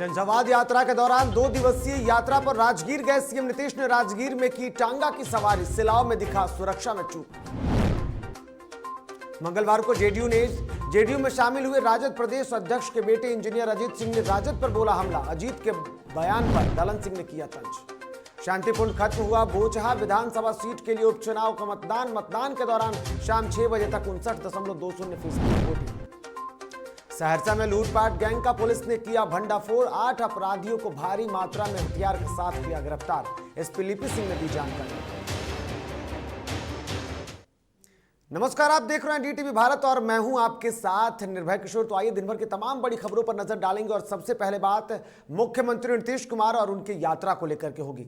जनसंवाद यात्रा के दौरान 2 दिवसीय यात्रा पर राजगीर गए सीएम नीतीश ने राजगीर में की टांगा की सवारी। सिलाव में दिखा सुरक्षा में चूक। मंगलवार को जेडीयू में शामिल हुए राजद प्रदेश अध्यक्ष के बेटे इंजीनियर अजीत सिंह ने राजद पर बोला हमला। अजीत के बयान पर दलन सिंह ने किया तंज। शांतिपूर्ण खत्म हुआ बोचहा विधानसभा सीट के लिए उपचुनाव का मतदान के दौरान शाम 6 बजे तक 59.20% वोटिंग। सहरसा में लूटपाट गैंग का पुलिस ने किया भंडाफोड़। 8 अपराधियों को भारी मात्रा में हथियार के साथ किया गिरफ्तार। एसपी लिपि सिंह ने दी जानकारी। नमस्कार, आप देख रहे हैं डीटीवी भारत और मैं हूं आपके साथ निर्भय किशोर। तो आइए दिन भर की तमाम बड़ी खबरों पर नजर डालेंगे और सबसे पहले बात मुख्यमंत्री नीतीश कुमार और उनकी यात्रा को लेकर के होगी।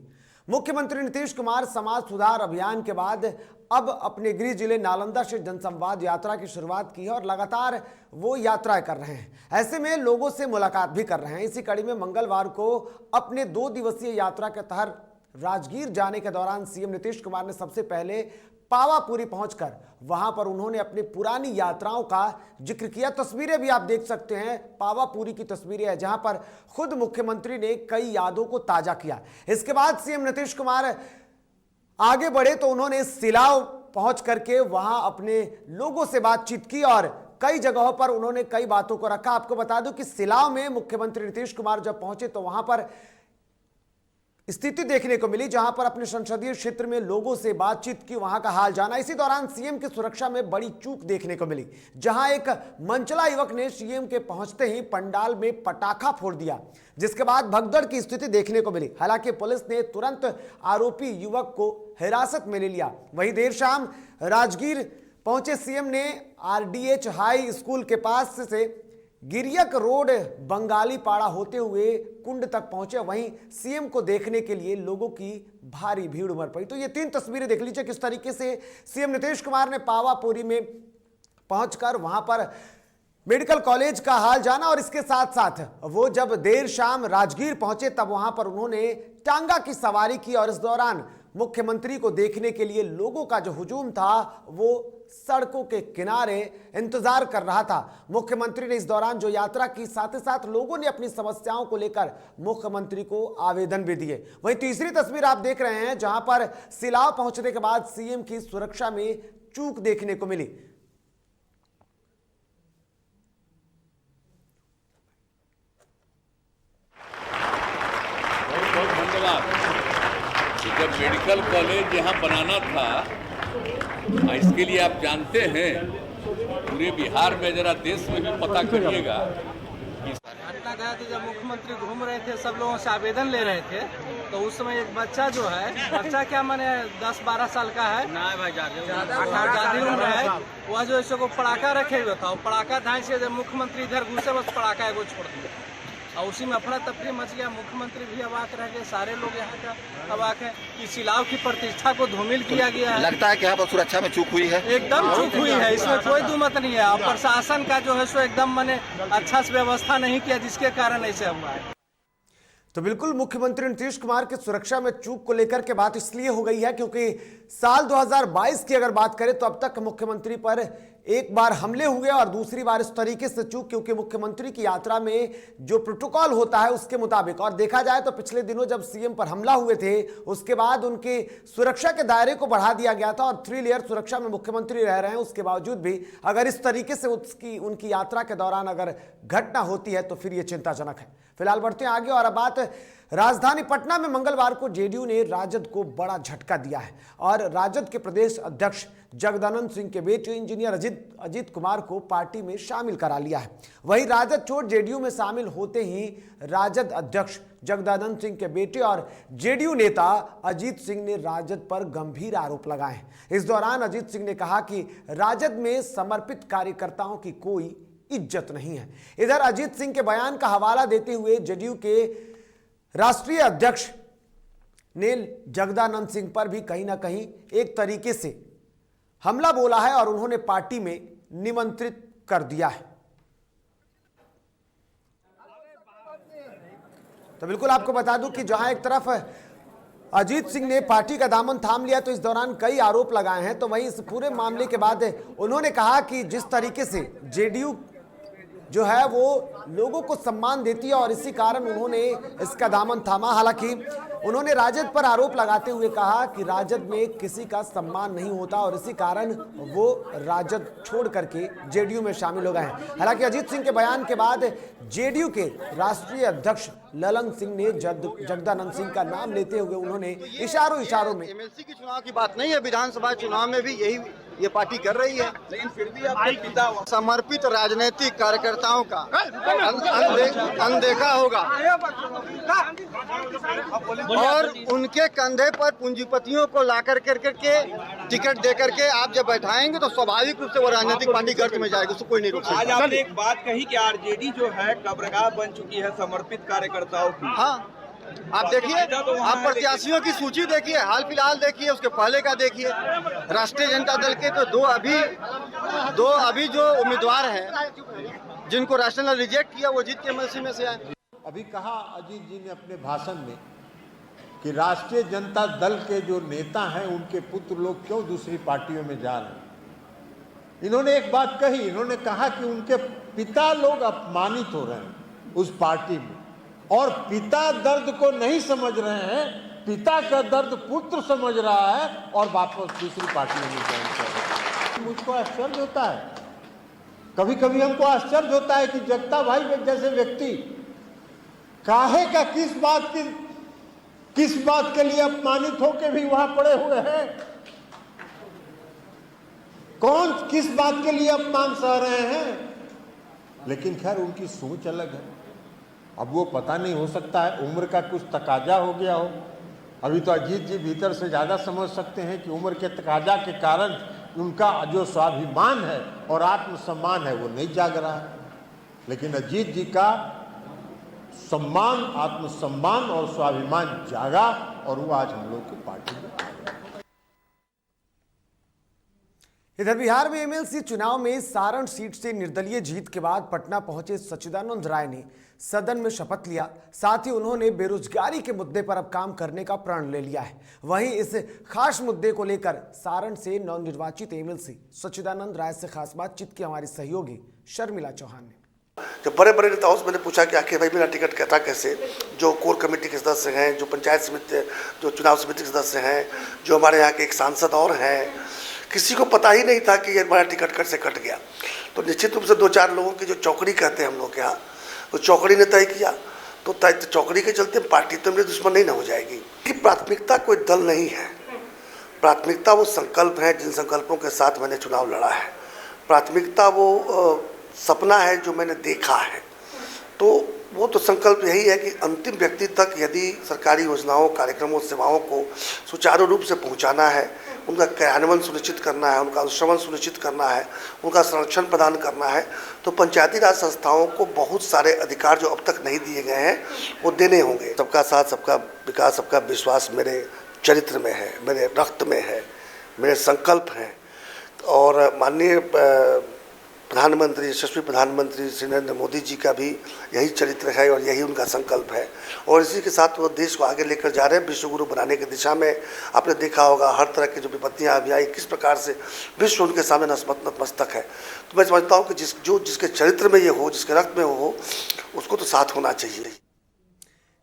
मुख्यमंत्री नीतीश कुमार समाज सुधार अभियान के बाद अब अपने गृह जिले नालंदा से जनसंवाद यात्रा की शुरुआत की है और लगातार वो यात्राएं कर रहे हैं। ऐसे में लोगों से मुलाकात भी कर रहे हैं। इसी कड़ी में मंगलवार को अपने 2 दिवसीय यात्रा के तहत राजगीर जाने के दौरान सीएम नीतीश कुमार ने सबसे पहले पावापुरी पहुंचकर वहां पर उन्होंने अपनी पुरानी यात्राओं का जिक्र किया। तस्वीरें भी आप देख सकते हैं, पावापुरी की तस्वीरें हैं जहां पर खुद मुख्यमंत्री ने कई यादों को ताजा किया। इसके बाद सीएम नीतीश कुमार आगे बढ़े तो उन्होंने सिलाव पहुंच करके वहां अपने लोगों से बातचीत की और कई जगहों पर उन्होंने कई बातों को रखा। आपको बता दूं कि सिलाव में मुख्यमंत्री नीतीश कुमार जब पहुंचे तो वहां पर स्थिति देखने को मिली जहां पर अपने संसदीय क्षेत्र में लोगों से बातचीत की, वहां का हाल जाना। इसी दौरान सीएम की सुरक्षा में बड़ी चूक देखने को मिली जहां एक मंचला युवक ने सीएम के पहुंचते ही पंडाल में पटाखा फोड़ दिया, जिसके बाद भगदड़ की स्थिति देखने को मिली। हालांकि पुलिस ने तुरंत आरोपी युवक को हिरासत में ले लिया। वहीं देर शाम राजगीर पहुंचे सीएम ने आरडीएच हाई स्कूल के पास से गिरियक रोड बंगाली पाड़ा होते हुए कुंड तक पहुंचे। वहीं सीएम को देखने के लिए लोगों की भारी भीड़ उमड़ पड़ी। तो ये 3 तस्वीरें देख लीजिए किस तरीके से सीएम नीतीश कुमार ने पावापुरी में पहुंचकर वहां पर मेडिकल कॉलेज का हाल जाना और इसके साथ साथ वो जब देर शाम राजगीर पहुंचे तब वहां पर उन्होंने टांगा की सवारी की और इस दौरान मुख्यमंत्री को देखने के लिए लोगों का जो हुजूम था वो सड़कों के किनारे इंतजार कर रहा था। मुख्यमंत्री ने इस दौरान जो यात्रा की, साथ ही साथ लोगों ने अपनी समस्याओं को लेकर मुख्यमंत्री को आवेदन भी दिए। वहीं तीसरी तस्वीर आप देख रहे हैं जहां पर सिलाव पहुंचने के बाद सीएम की सुरक्षा में चूक देखने को मिली। जब मेडिकल कॉलेज यहाँ बनाना था, इसके लिए आप जानते हैं पूरे बिहार में, जरा देश में भी पता करिएगा। घटना गया था जब मुख्यमंत्री घूम रहे थे, सब लोगों से आवेदन ले रहे थे, तो उस समय एक बच्चा जो है, बच्चा क्या माने 10-12 साल का है, 18 उम्र है, वह जो ऐसे को पड़ाका रखे हुए था, पड़ाका धाई से जब मुख्यमंत्री इधर घुसे बस पड़ाका एगो छोड़ दिया और उसी में अफरा तफरी मच गया। मुख्यमंत्री भी अवाक रह गए, सारे लोग यहाँ का अवाक है कि सिलाव की प्रतिष्ठा को धूमिल किया गया है। लगता है कि यहाँ पर सुरक्षा में चूक हुई है, एकदम चूक हुई है, इसमें कोई दुमत नहीं है। और प्रशासन का जो है सो एकदम मैंने अच्छा से व्यवस्था नहीं किया, जिसके कारण ऐसे हुआ है। तो बिल्कुल मुख्यमंत्री नीतीश कुमार की सुरक्षा में चूक को लेकर के बात इसलिए हो गई है क्योंकि साल 2022 की अगर बात करें तो अब तक मुख्यमंत्री पर एक बार हमले हुए और दूसरी बार इस तरीके से चूक, क्योंकि मुख्यमंत्री की यात्रा में जो प्रोटोकॉल होता है उसके मुताबिक, और देखा जाए तो पिछले दिनों जब सीएम पर हमला हुए थे उसके बाद उनके सुरक्षा के दायरे को बढ़ा दिया गया था और 3 लेयर सुरक्षा में मुख्यमंत्री रह रहे हैं। उसके बावजूद भी अगर इस तरीके से उनकी यात्रा के दौरान अगर घटना होती है तो फिर ये चिंताजनक है। फिलहाल बढ़ते हैं आगे और अब बात राजधानी पटना में मंगलवार को जेडीयू ने राजद को बड़ा झटका दिया है और राजद के प्रदेश अध्यक्ष जगदानंद सिंह के बेटे इंजीनियर अजीत कुमार को पार्टी में शामिल करा लिया है। वहीं राजद छोड़ जेडीयू में शामिल होते ही राजद अध्यक्ष जगदानंद सिंह के बेटे और जेडीयू नेता अजीत सिंह ने राजद पर गंभीर आरोप लगाए हैं। इस दौरान अजीत सिंह ने कहा कि राजद में समर्पित कार्यकर्ताओं की कोई इज्जत नहीं है। इधर अजीत सिंह के बयान का हवाला देते हुए जेडीयू के राष्ट्रीय अध्यक्ष ने जगदानंद सिंह पर भी कहीं ना कहीं एक तरीके से हमला बोला है और उन्होंने पार्टी में निमंत्रित कर दिया है। तो बिल्कुल आपको बता दूं कि जहां एक तरफ अजीत सिंह ने पार्टी का दामन थाम लिया तो इस दौरान कई आरोप लगाए हैं, तो वहीं इस पूरे मामले के बाद उन्होंने कहा कि जिस तरीके से जेडीयू जो है वो लोगों को सम्मान देती है और इसी कारण उन्होंने इसका दामन थामा। हालांकि उन्होंने राजद पर आरोप लगाते हुए कहा कि राजद में किसी का सम्मान नहीं होता और इसी कारण वो राजद छोड़ करके जेडीयू में शामिल हो गए हैं। हालांकि अजीत सिंह के बयान के बाद जेडीयू के राष्ट्रीय अध्यक्ष ललन सिंह ने जगदानंद सिंह का नाम लेते हुए उन्होंने इशारों में एमएलसी के चुनाव की बात नहीं है, विधानसभा चुनाव में भी यही ये पार्टी कर रही है, लेकिन फिर भी आपके पिता समर्पित राजनीतिक कार्यकर्ताओं का अनदेखा होगा और उनके कंधे पर पूंजीपतियों को ला कर के टिकट दे करके आप जब बैठाएंगे तो स्वाभाविक रूप से वो राजनीतिक पार्टी गर्त में जाएगी, उसको कोई नहीं रोक सकता। आज आपने एक बात कही कि आरजेडी जो है कब्रगाह बन चुकी है समर्पित कार्यकर्ताओं की। हाँ, आप देखिए, आप प्रत्याशियों की सूची देखिए, हाल फिलहाल देखिए, उसके पहले का देखिए। राष्ट्रीय जनता दल के तो दो अभी जो उम्मीदवार हैं जिनको राष्ट्रीय दल रिजेक्ट किया वो जीत के एमएलसी में से आए। अभी कहा अजीत जी ने अपने भाषण में कि राष्ट्रीय जनता दल के जो नेता हैं उनके पुत्र लोग क्यों दूसरी पार्टियों में जा रहे हैं। इन्होंने एक बात कही, इन्होंने कहा कि उनके पिता लोग अपमानित हो रहे हैं उस पार्टी में और पिता दर्द को नहीं समझ रहे हैं, पिता का दर्द पुत्र समझ रहा है और वापस दूसरी पार्टी में ज्वाइन कर रहे हैं। मुझको आश्चर्य होता है, कभी कभी हमको आश्चर्य होता है कि जगता भाई जैसे व्यक्ति काहे का किस बात के लिए अपमानित होकर भी वहां पड़े हुए हैं। कौन किस बात के लिए अपमान सह रहे हैं, लेकिन खैर उनकी सोच अलग है। अब वो पता नहीं, हो सकता है उम्र का कुछ तकाजा हो गया हो। अभी तो अजीत जी भीतर से ज़्यादा समझ सकते हैं कि उम्र के तकाजा के कारण उनका जो स्वाभिमान है और आत्मसम्मान है वो नहीं जाग रहा है, लेकिन अजीत जी का सम्मान, आत्मसम्मान और स्वाभिमान जागा और वो आज हम लोग की पार्टी में। इधर बिहार में एमएलसी चुनाव में सारण सीट से निर्दलीय जीत के बाद पटना पहुंचे सच्चिदानंद राय ने सदन में शपथ लिया। साथ ही उन्होंने बेरोजगारी के मुद्दे पर अब काम करने का प्रण ले लिया है। वहीं इस खास मुद्दे को लेकर सारण से नवनिर्वाचित एमएलसी सच्चिदानंद राय से खास बातचीत की हमारी सहयोगी शर्मिला चौहान ने। जब बड़े बड़े नेताओं से मैंने पूछा कि आखिर भाई मेरा टिकट कहता कैसे, जो कोर कमेटी के सदस्य हैं, जो पंचायत समिति, जो चुनाव समिति के सदस्य हैं, जो हमारे यहाँ के एक सांसद और हैं, किसी को पता ही नहीं था कि ये हमारा टिकट कट से कट गया। तो निश्चित रूप से दो चार लोगों की जो चौकड़ी कहते हैं हम लोग के यहाँ, तो चौकड़ी ने तय किया। तो चौकड़ी के चलते पार्टी तो मेरे दुश्मन नहीं ना हो जाएगी। कि प्राथमिकता कोई दल नहीं है, प्राथमिकता वो संकल्प है जिन संकल्पों के साथ मैंने चुनाव लड़ा है। प्राथमिकता वो सपना है जो मैंने देखा है। तो वो तो संकल्प यही है कि अंतिम व्यक्ति तक यदि सरकारी योजनाओं, कार्यक्रमों, सेवाओं को सुचारू रूप से पहुंचाना है, उनका क्रियान्वयन सुनिश्चित करना है, उनका अनुश्रवण सुनिश्चित करना है, उनका संरक्षण प्रदान करना है, तो पंचायती राज संस्थाओं को बहुत सारे अधिकार जो अब तक नहीं दिए गए हैं वो देने होंगे। सबका साथ, सबका विकास, सबका विश्वास मेरे चरित्र में है, मेरे रक्त में है, मेरे संकल्प हैं। और माननीय प्रधानमंत्री, यशस्वी प्रधानमंत्री श्री नरेंद्र मोदी जी का भी यही चरित्र है और यही उनका संकल्प है। और इसी के साथ वो देश को आगे लेकर जा रहे हैं विश्व गुरु बनाने की दिशा में। आपने देखा होगा हर तरह की जो विपत्तियां अभी आई, किस प्रकार से विश्व उनके सामने नतमस्तक है। तो मैं समझता हूँ कि जिसके चरित्र में ये हो, जिसके रक्त में हो, उसको तो साथ होना चाहिए।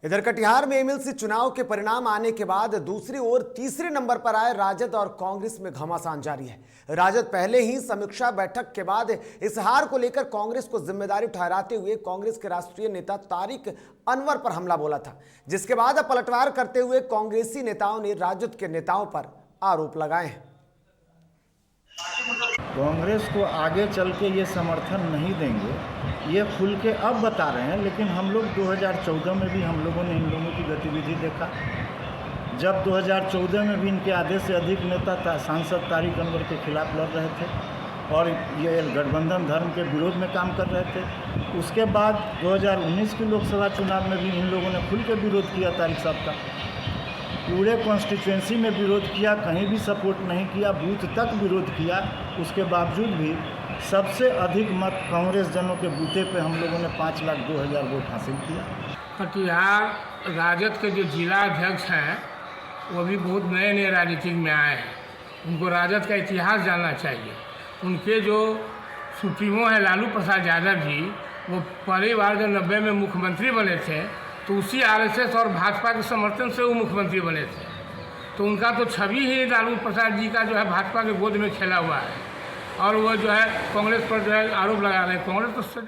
इधर कटिहार में एमएलसी चुनाव के परिणाम आने के बाद दूसरी ओर तीसरे नंबर पर आए राजद और कांग्रेस में घमासान जारी है। राजद पहले ही समीक्षा बैठक के बाद इस हार को लेकर कांग्रेस को जिम्मेदारी ठहराते हुए कांग्रेस के राष्ट्रीय नेता तारिक अनवर पर हमला बोला था, जिसके बाद अब पलटवार करते हुए कांग्रेसी नेताओं ने राजद के नेताओं पर आरोप लगाए हैं। कांग्रेस को आगे चल के ये समर्थन नहीं देंगे, ये खुल के अब बता रहे हैं, लेकिन हम लोग 2014 में भी हम लोगों ने इन लोगों की गतिविधि देखा। जब 2014 में भी इनके आधे से अधिक नेता सांसद तारिक अनवर के खिलाफ लड़ रहे थे और ये गठबंधन धर्म के विरोध में काम कर रहे थे। उसके बाद 2019 की लोकसभा चुनाव में भी इन लोगों ने खुल के विरोध किया, तारिक साहब का पूरे कॉन्स्टिट्यूएंसी में विरोध किया, कहीं भी सपोर्ट नहीं किया, बूथ तक विरोध किया। उसके बावजूद भी सबसे अधिक मत कांग्रेस जनों के बूथे पे हम लोगों ने 5,02,000 वोट हासिल किया। कटिहार राजद के जो जिला अध्यक्ष हैं वो भी बहुत नए राजनीतिक में आए हैं, उनको राजद का इतिहास जानना चाहिए। उनके जो सुप्रीमो हैं लालू प्रसाद यादव जी, वो पहली बार जब 90 में मुख्यमंत्री बने थे तो उसी आरएसएस और भाजपा के समर्थन से वो मुख्यमंत्री बने थे। तो उनका तो छवि ही लालू प्रसाद जी का जो है भाजपा के गोद में खेला हुआ है और वो जो है कांग्रेस पर जो है आरोप लगा रहे हैं। कांग्रेस तो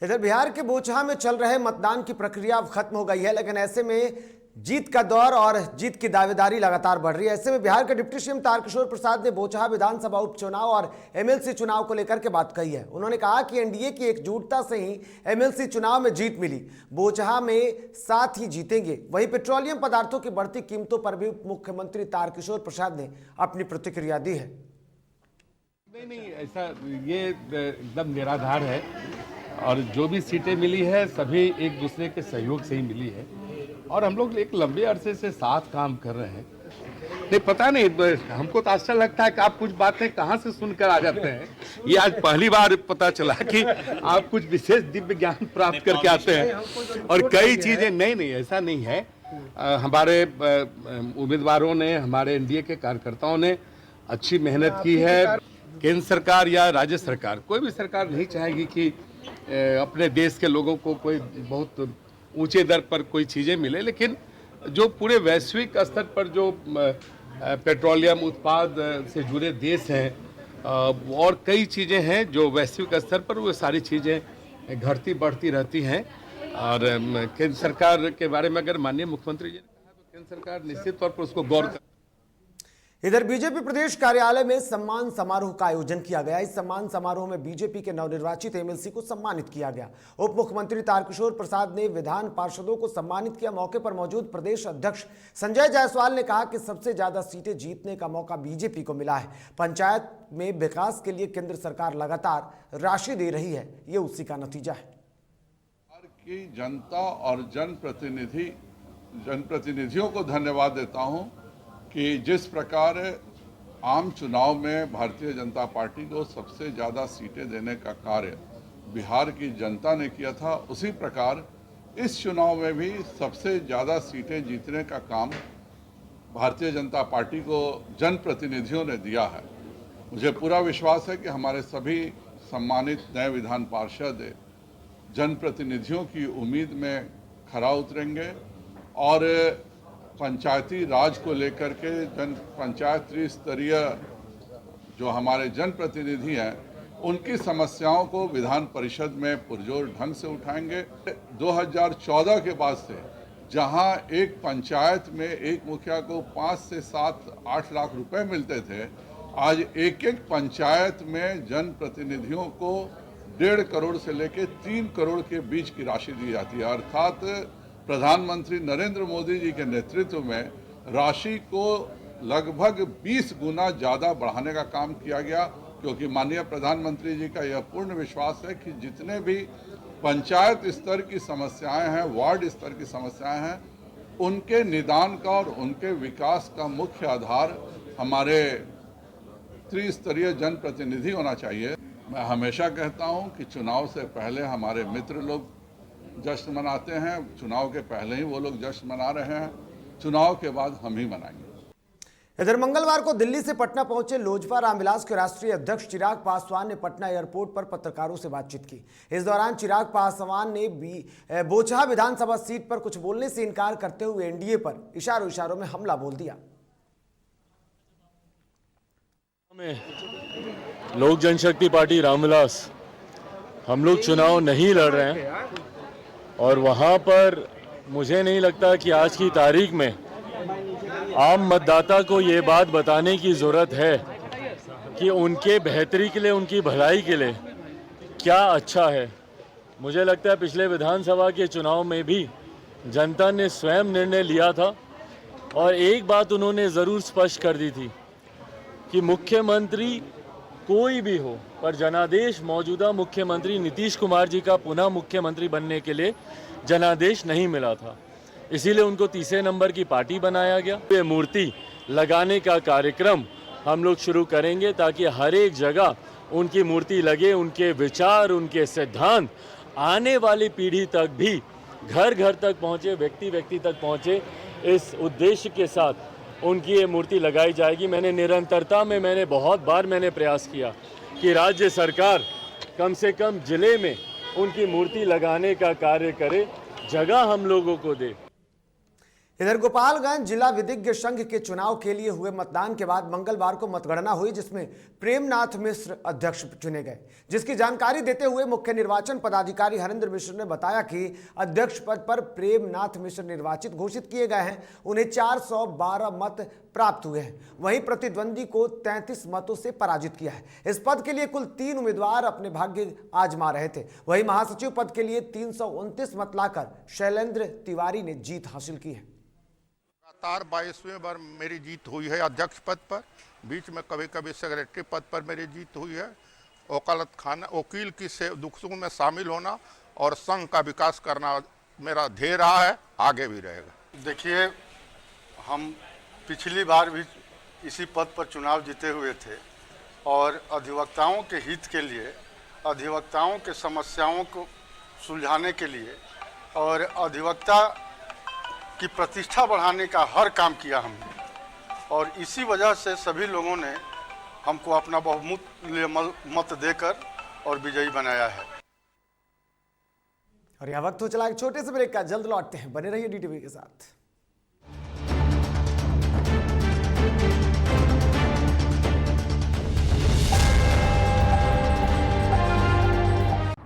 इधर बिहार के बोचहा में चल रहे मतदान की प्रक्रिया अब खत्म हो गई है, लेकिन ऐसे में जीत का दौर और जीत की दावेदारी लगातार बढ़ रही है। ऐसे में बिहार के डिप्टी सीएम तारकिशोर प्रसाद ने बोचहा विधानसभा उपचुनाव और एमएलसी चुनाव को लेकर के बात कही है। उन्होंने कहा कि एनडीए की एकजुटता से ही एमएलसी चुनाव में जीत मिली, बोचहा में साथ ही जीतेंगे। वहीं पेट्रोलियम पदार्थों की बढ़ती कीमतों पर भी मुख्यमंत्री तारकिशोर प्रसाद ने अपनी प्रतिक्रिया दी है। नहीं, ऐसा ये एकदम निराधार है और जो भी सीटें मिली है सभी एक दूसरे के सहयोग से ही मिली है और हम लोग एक लंबे अरसे से साथ काम कर रहे हैं। नहीं पता नहीं, हमको तो अच्छा लगता है कि आप कुछ बातें कहाँ से सुनकर आ जाते हैं। ये आज पहली बार पता चला कि आप कुछ विशेष दिव्य ज्ञान प्राप्त करके आते हैं और कई चीजें नहीं ऐसा नहीं है। हमारे उम्मीदवारों ने, हमारे एनडीए के कार्यकर्ताओं ने अच्छी मेहनत की है। केंद्र सरकार या राज्य सरकार, कोई भी सरकार नहीं चाहेगी कि अपने देश के लोगों को कोई बहुत ऊंचे दर पर कोई चीज़ें मिले, लेकिन जो पूरे वैश्विक स्तर पर जो पेट्रोलियम उत्पाद से जुड़े देश हैं और कई चीज़ें हैं जो वैश्विक स्तर पर, वो सारी चीज़ें घटती बढ़ती रहती हैं। और केंद्र सरकार के बारे में अगर माननीय मुख्यमंत्री जी ने कहा तो केंद्र सरकार निश्चित तौर पर उसको गौर कर। इधर बीजेपी प्रदेश कार्यालय में सम्मान समारोह का आयोजन किया गया। इस सम्मान समारोह में बीजेपी के नवनिर्वाचित एमएलसी को सम्मानित किया गया। उप मुख्यमंत्री तारकिशोर प्रसाद ने विधान पार्षदों को सम्मानित किया। मौके पर मौजूद प्रदेश अध्यक्ष संजय जायसवाल ने कहा कि सबसे ज्यादा सीटें जीतने का मौका बीजेपी को मिला है। पंचायत में विकास के लिए केंद्र सरकार लगातार राशि दे रही है, ये उसी का नतीजा है। की जनता और जनप्रतिनिधियों को धन्यवाद देता हूं कि जिस प्रकार आम चुनाव में भारतीय जनता पार्टी को सबसे ज़्यादा सीटें देने का कार्य बिहार की जनता ने किया था, उसी प्रकार इस चुनाव में भी सबसे ज़्यादा सीटें जीतने का काम भारतीय जनता पार्टी को जनप्रतिनिधियों ने दिया है। मुझे पूरा विश्वास है कि हमारे सभी सम्मानित नए विधान पार्षद जनप्रतिनिधियों की उम्मीद में खरा उतरेंगे और पंचायती राज को लेकर के पंचायत त्रिस्तरीय जो हमारे जनप्रतिनिधि हैं उनकी समस्याओं को विधान परिषद में पुरजोर ढंग से उठाएंगे। 2014 के बाद से जहां एक पंचायत में एक मुखिया को 5 से 7-8 लाख रुपए मिलते थे, आज एक एक पंचायत में जनप्रतिनिधियों को 1.5 करोड़ से लेकर 3 करोड़ के बीच की राशि दी जाती है। अर्थात प्रधानमंत्री नरेंद्र मोदी जी के नेतृत्व में राशि को लगभग 20 गुना ज़्यादा बढ़ाने का काम किया गया, क्योंकि माननीय प्रधानमंत्री जी का यह पूर्ण विश्वास है कि जितने भी पंचायत स्तर की समस्याएं हैं, वार्ड स्तर की समस्याएं हैं, उनके निदान का और उनके विकास का मुख्य आधार हमारे त्रिस्तरीय जनप्रतिनिधि होना चाहिए। मैं हमेशा कहता हूं कि चुनाव से पहले हमारे मित्र लोग जश्न मनाते हैं, चुनाव के पहले ही वो लोग जश्न मना रहे हैं, चुनाव के बाद हम ही मनाएंगे। इधर मंगलवार को दिल्ली से पटना पहुंचे लोजपा रामविलास के राष्ट्रीय अध्यक्ष चिराग पासवान ने पटना एयरपोर्ट पर पत्रकारों से बातचीत की। इस दौरान चिराग पासवान ने बोचहा विधानसभा सीट पर कुछ बोलने से इनकार करते हुए एनडीए पर इशारों में हमला बोल दिया। लोक जनशक्ति पार्टी रामविलास, हम लोग चुनाव नहीं लड़ रहे हैं और वहाँ पर मुझे नहीं लगता कि आज की तारीख में आम मतदाता को ये बात बताने की ज़रूरत है कि उनके बेहतरी के लिए, उनकी भलाई के लिए क्या अच्छा है। मुझे लगता है पिछले विधानसभा के चुनाव में भी जनता ने स्वयं निर्णय लिया था और एक बात उन्होंने ज़रूर स्पष्ट कर दी थी कि मुख्यमंत्री कोई भी हो, पर जनादेश मौजूदा मुख्यमंत्री नीतीश कुमार जी का पुनः मुख्यमंत्री बनने के लिए जनादेश नहीं मिला था। इसीलिए उनको तीसरे नंबर की पार्टी बनाया गया। ये मूर्ति लगाने का कार्यक्रम हम लोग शुरू करेंगे ताकि हर एक जगह उनकी मूर्ति लगे, उनके विचार, उनके सिद्धांत आने वाली पीढ़ी तक भी घर घर तक पहुँचे, व्यक्ति व्यक्ति तक पहुँचे। इस उद्देश्य के साथ उनकी ये मूर्ति लगाई जाएगी। मैंने निरंतरता में बहुत बार प्रयास किया कि राज्य सरकार कम से कम जिले में उनकी मूर्ति लगाने का कार्य करे, जगह हम लोगों को दे। इधर गोपालगंज जिला विधिज्ञ संघ के चुनाव के लिए हुए मतदान के बाद मंगलवार को मतगणना हुई, जिसमें प्रेमनाथ मिश्र अध्यक्ष चुने गए। जिसकी जानकारी देते हुए मुख्य निर्वाचन पदाधिकारी हरेंद्र मिश्र ने बताया कि अध्यक्ष पद पर प्रेमनाथ मिश्र निर्वाचित घोषित किए गए हैं। उन्हें 412 मत प्राप्त हुए हैं। वहीं प्रतिद्वंदी को 33 मतों से पराजित किया है। इस पद के लिए कुल 3 उम्मीदवार अपने भाग्य आजमा रहे थे। वहीं महासचिव पद के लिए 329 मत लाकर शैलेंद्र तिवारी ने जीत हासिल की है। लगातार 22वें बार मेरी जीत हुई है अध्यक्ष पद पर। बीच में कभी कभी सेक्रेटरी पद पर मेरी जीत हुई है। वकील की दुख सुख में शामिल होना और संघ का विकास करना मेरा ध्येय रहा है, आगे भी रहेगा। देखिए, हम पिछली बार भी इसी पद पर चुनाव जीते हुए थे और अधिवक्ताओं के हित के लिए, अधिवक्ताओं के समस्याओं को सुलझाने के लिए और अधिवक्ता की प्रतिष्ठा बढ़ाने का हर काम किया हमने, और इसी वजह से सभी लोगों ने हमको अपना बहुमूल्य मत देकर और विजयी बनाया है। और यह वक्त हो चला एक छोटे से ब्रेक का, जल्द लौटते हैं, बने रहिए DTV के साथ।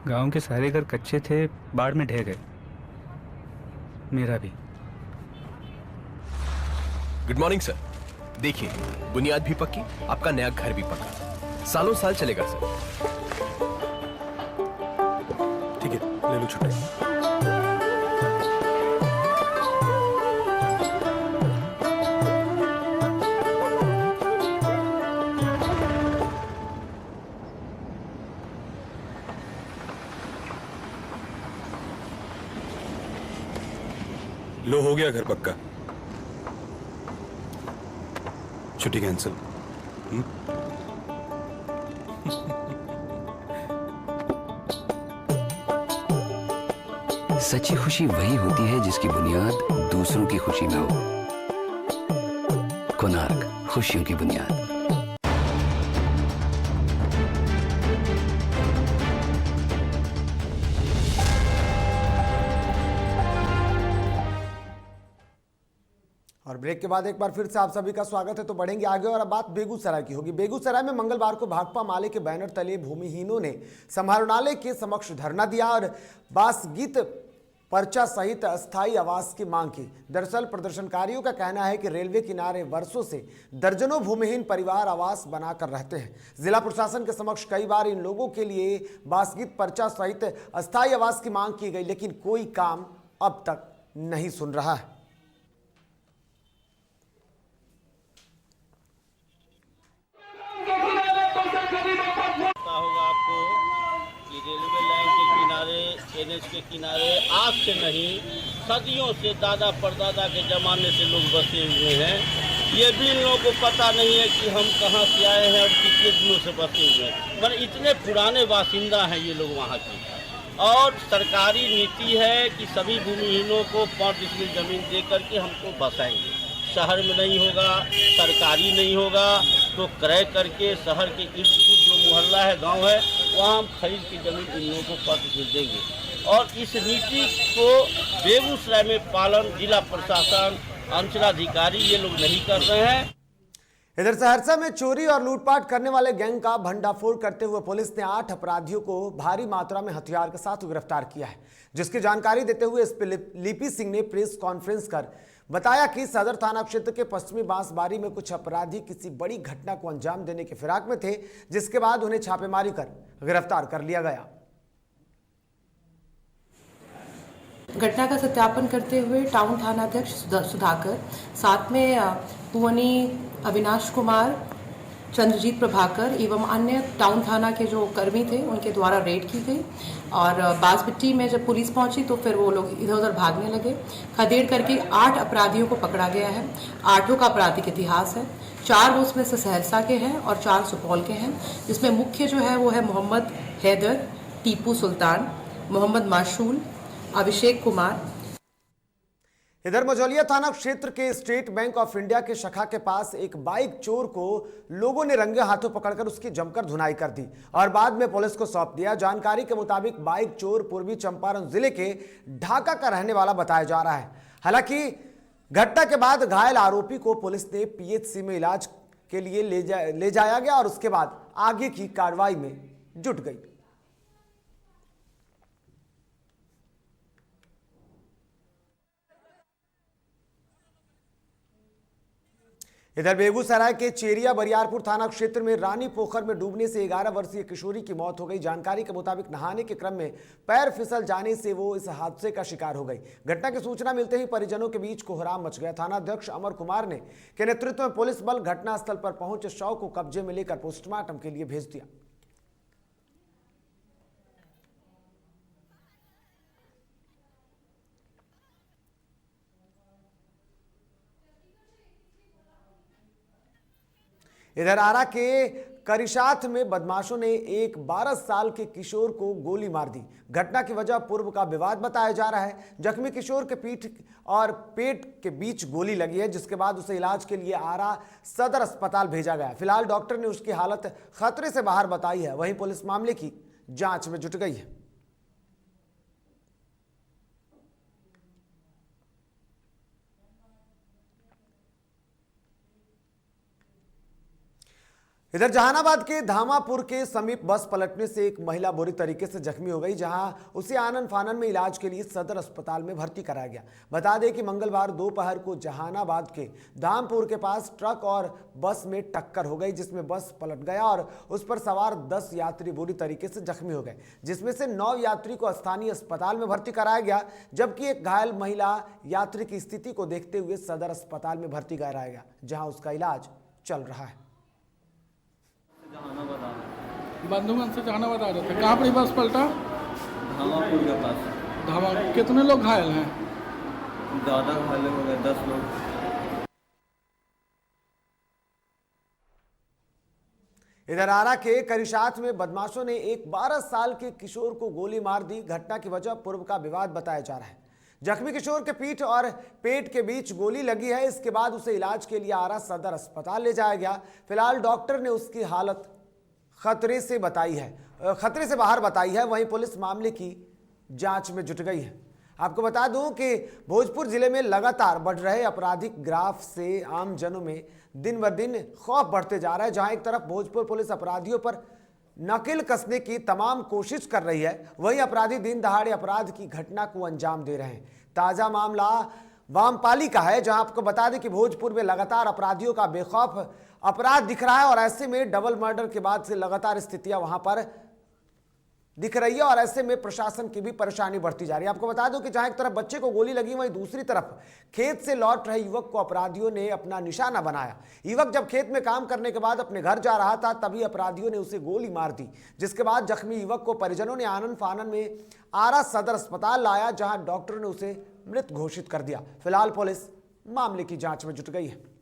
गांव के सारे घर कच्चे थे, बाढ़ में ढह गए, मेरा भी। Good morning sir. देखिए, बुनियाद भी पक्की, आपका नया घर भी पक्का, सालों साल चलेगा सर। ठीक है, ले लो छुट्टी। लो, हो गया घर पक्का। छुट्टी कैंसिल। सच्ची खुशी वही होती है जिसकी बुनियाद दूसरों की खुशी में हो। कोणार्क, खुशियों की बुनियाद। और ब्रेक के बाद एक बार फिर से आप सभी का स्वागत है। तो बढ़ेंगे आगे और अब बात बेगूसराय की होगी। बेगूसराय में मंगलवार को भाकपा माले के बैनर तले भूमिहीनों ने समाहरणालय के समक्ष धरना दिया और बासगीत पर्चा सहित अस्थायी आवास की मांग की। दरअसल प्रदर्शनकारियों का कहना है कि रेलवे किनारे वर्षों से दर्जनों भूमिहीन परिवार आवास बनाकर रहते हैं। जिला प्रशासन के समक्ष कई बार इन लोगों के लिए बासगीत पर्चा सहित अस्थायी आवास की मांग की गई, लेकिन कोई काम अब तक नहीं सुन रहा है। होगा आपको कि रेलवे लाइन के किनारे, NH के किनारे आज से नहीं, सदियों से दादा परदादा के जमाने से लोग बसे हुए हैं। ये भी इन लोगों को पता नहीं है कि हम कहाँ से आए हैं और कितने दिनों से बसे हुए हैं। मतलब इतने पुराने बासिंदा हैं ये लोग वहाँ के। और सरकारी नीति है कि सभी भूमिहीनों को 5 डिसमिल जमीन दे करके हमको बसाएंगे। शहर में नहीं होगा, सरकारी नहीं होगा, तो क्रय करके शहर के इर्द गिर्द जो मोहल्ला है, गांव है, वहाँ हम खरीद की जमीन इन लोगों को 5 डिसमिल देंगे। और इस नीति को बेगूसराय में पालन जिला प्रशासन, अंचलाधिकारी ये लोग नहीं कर रहे हैं। इधर सहरसा में चोरी और लूटपाट करने वाले गैंग का भंडाफोड़ करते हुए पुलिस ने 8 अपराधियों को भारी मात्रा में हथियार के साथ गिरफ्तार किया है। जिसकी जानकारी देते हुए एसपी लिपि सिंह ने प्रेस कॉन्फ्रेंस कर बताया कि सदर थाना क्षेत्र के पश्चिमी बांसबारी में कुछ अपराधी किसी बड़ी घटना को अंजाम देने के फिराक में थे, जिसके बाद उन्हें छापेमारी कर गिरफ्तार कर लिया गया। घटना का सत्यापन करते हुए टाउन थानाध्यक्ष सुधाकर, साथ में पुवनी अविनाश कुमार, चंद्रजीत प्रभाकर एवं अन्य टाउन थाना के जो कर्मी थे उनके द्वारा रेड की गई। और बांसबिट्टी में जब पुलिस पहुंची तो फिर वो लोग इधर उधर भागने लगे। खदेड़ करके 8 अपराधियों को पकड़ा गया है। 8 का आपराधिक इतिहास है। 4 उसमें से सहरसा के हैं और 4 सुपौल के हैं, जिसमें मुख्य जो है वो है मोहम्मद हैदर, टीपू सुल्तान, मोहम्मद माशूल, अभिषेक कुमार। इधर मझौलिया थाना क्षेत्र के स्टेट बैंक ऑफ इंडिया के शाखा के पास एक बाइक चोर को लोगों ने रंगे हाथों पकड़कर उसकी जमकर धुनाई कर दी और बाद में पुलिस को सौंप दिया। जानकारी के मुताबिक बाइक चोर पूर्वी चंपारण जिले के ढाका का रहने वाला बताया जा रहा है। हालांकि घटना के बाद घायल आरोपी को पुलिस ने पीएचसी में इलाज के लिए ले जाया गया और उसके बाद आगे की कार्रवाई में जुट गई। इधर बेगूसराय के चेरिया बरियारपुर थाना क्षेत्र में रानी पोखर में डूबने से 11 वर्षीय किशोरी की मौत हो गई। जानकारी के मुताबिक नहाने के क्रम में पैर फिसल जाने से वो इस हादसे का शिकार हो गई। घटना की सूचना मिलते ही परिजनों के बीच कोहराम मच गया। थाना अध्यक्ष अमर कुमार के नेतृत्व में पुलिस बल घटनास्थल पर पहुंच शव को कब्जे में लेकर पोस्टमार्टम के लिए भेज दिया। इधर आरा के करिशाथ में बदमाशों ने एक 12 साल के किशोर को गोली मार दी। घटना की वजह पूर्व का विवाद बताया जा रहा है। जख्मी किशोर के पीठ और पेट के बीच गोली लगी है, जिसके बाद उसे इलाज के लिए आरा सदर अस्पताल भेजा गया। फिलहाल डॉक्टर ने उसकी हालत खतरे से बाहर बताई है। वहीं पुलिस मामले की जांच में जुट गई है। इधर जहानाबाद के धामापुर के समीप बस पलटने से एक महिला बुरी तरीके से जख्मी हो गई, जहां उसे आनन फानन में इलाज के लिए सदर अस्पताल में भर्ती कराया गया। बता दें कि मंगलवार दोपहर को जहानाबाद के धामपुर के पास ट्रक और बस में टक्कर हो गई, जिसमें बस पलट गया और उस पर सवार 10 यात्री बुरी तरीके से जख्मी हो गए, जिसमें से 9 यात्री को स्थानीय अस्पताल में भर्ती कराया गया, जबकि एक घायल महिला यात्री की स्थिति को देखते हुए सदर अस्पताल में भर्ती कराया गया, जहां उसका इलाज चल रहा है। बंधुगन से जहानाबाद आ रहे थे। कहाँ पर बस पलटा? धामापुर के पास। धामा कितने लोग घायल हैं? ज़्यादा घायल हो गए, 10 लोग। इधर आरा के करिशाथ में बदमाशों ने एक 12 साल के किशोर को गोली मार दी। घटना की वजह पूर्व का विवाद बताया जा रहा है। जख्मी किशोर के पीठ और पेट के बीच गोली लगी है। इसके बाद उसे इलाज के लिए आरा सदर अस्पताल ले जाया गया। फिलहाल डॉक्टर ने उसकी हालत खतरे से बाहर बताई है। वहीं पुलिस मामले की जांच में जुट गई है। आपको बता दूं कि भोजपुर जिले में लगातार बढ़ रहे आपराधिक ग्राफ से आम जनों में दिन ब दिन खौफ बढ़ते जा रहा है। जहां एक तरफ भोजपुर पुलिस अपराधियों पर नकेल कसने की तमाम कोशिश कर रही है, वहीं अपराधी दिन दहाड़े अपराध की घटना को अंजाम दे रहे हैं। ताजा मामला वामपाली का है, जहां आपको बता दें कि भोजपुर में लगातार अपराधियों का बेखौफ अपराध दिख रहा है और ऐसे में डबल मर्डर के बाद से लगातार स्थितियां वहां पर दिख रही है और ऐसे में प्रशासन की भी परेशानी बढ़ती जा रही है। आपको बता दूं कि जहां एक तरफ बच्चे को गोली लगी, वहीं दूसरी तरफ खेत से लौट रहे युवक को अपराधियों ने अपना निशाना बनाया। युवक जब खेत में काम करने के बाद अपने घर जा रहा था, तभी अपराधियों ने उसे गोली मार दी, जिसके बाद जख्मी युवक को परिजनों ने आनन फानन में आरा सदर अस्पताल लाया, जहां डॉक्टरों ने उसे मृत घोषित कर दिया। फिलहाल पुलिस मामले की जांच में जुट गई है।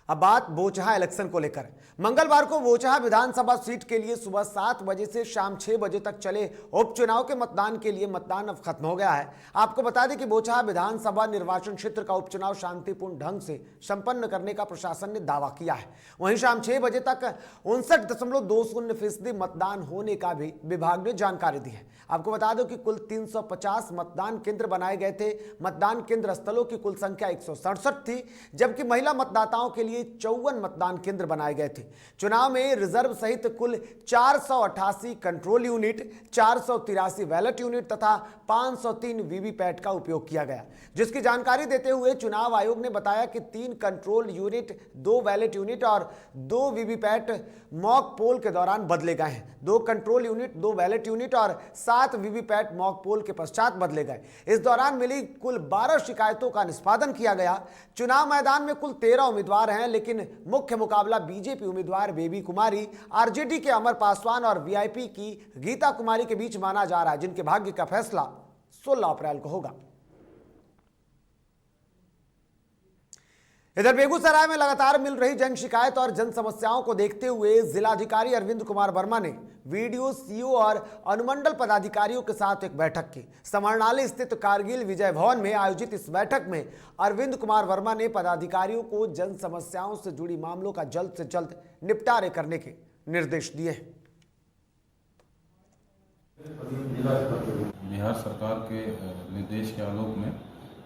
अब बात बोचहा इलेक्शन को लेकर। मंगलवार को बोचहा विधानसभा सीट के लिए सुबह 7 बजे से शाम 6 बजे तक चले उपचुनाव के मतदान के लिए मतदान अब खत्म हो गया है। आपको बता दें कि बोचहा विधानसभा निर्वाचन क्षेत्र का उपचुनाव शांतिपूर्ण ढंग से संपन्न करने का प्रशासन ने दावा किया है। वहीं शाम 6 बजे तक 59.20% मतदान होने का भी विभाग ने जानकारी दी है। आपको बता दो कि कुल 350 मतदान केंद्र बनाए गए थे। मतदान केंद्र स्थलों की कुल संख्या 167 थी, जबकि महिला मतदाताओं के लिए 54 मतदान केंद्र बनाए गए थे। चुनाव में रिजर्व सहित कुल 488 कंट्रोल यूनिट, 483 बैलेट यूनिट तथा 503 वीवीपैट का उपयोग किया गया, जिसकी जानकारी देते हुए चुनाव आयोग ने बताया कि 3 कंट्रोल यूनिट, 2 बैलेट यूनिट और 2 वीवीपैट मॉक पोल के दौरान बदले गए हैं। 2 कंट्रोल यूनिट, 2 बैलेट यूनिट और 7 वीवीपैट मॉक पोल के पश्चात बदले गए। इस दौरान मिली कुल 12 शिकायतों का निष्पादन किया गया। चुनाव मैदान में कुल 13 उम्मीदवार हैं, लेकिन मुख्य मुकाबला बीजेपी उम्मीदवार बेबी कुमारी, आरजेडी के अमर पासवान और वीआईपी की गीता कुमारी के बीच माना जा रहा है, जिनके भाग्य का फैसला 16 अप्रैल को होगा। इधर बेगूसराय में लगातार मिल रही जन शिकायत और जन समस्याओं को देखते हुए जिलाधिकारी अरविंद कुमार वर्मा ने वीडियो, सीओ और अनुमंडल पदाधिकारियों के साथ एक बैठक की। समाहरणालय स्थित कारगिल विजय भवन में आयोजित इस बैठक में अरविंद कुमार वर्मा ने पदाधिकारियों को जन समस्याओं से जुड़ी मामलों का जल्द से जल्द निपटारे करने के निर्देश दिए। बिहार सरकार के निर्देश के आलोक में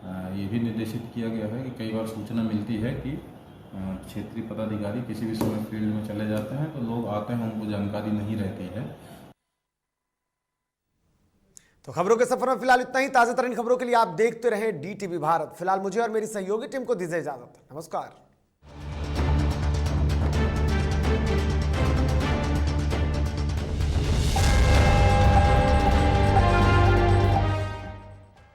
ये भी निर्देशित किया गया है कि कई बार सूचना मिलती है कि क्षेत्रीय पदाधिकारी किसी भी समय फील्ड में चले जाते हैं तो लोग आते हैं, उनको जानकारी नहीं रहती है। तो खबरों के सफर में फिलहाल इतना ही। ताजा तरीन खबरों के लिए आप देखते रहें DTV भारत। फिलहाल मुझे और मेरी सहयोगी टीम को दीजिए इजाजत। नमस्कार।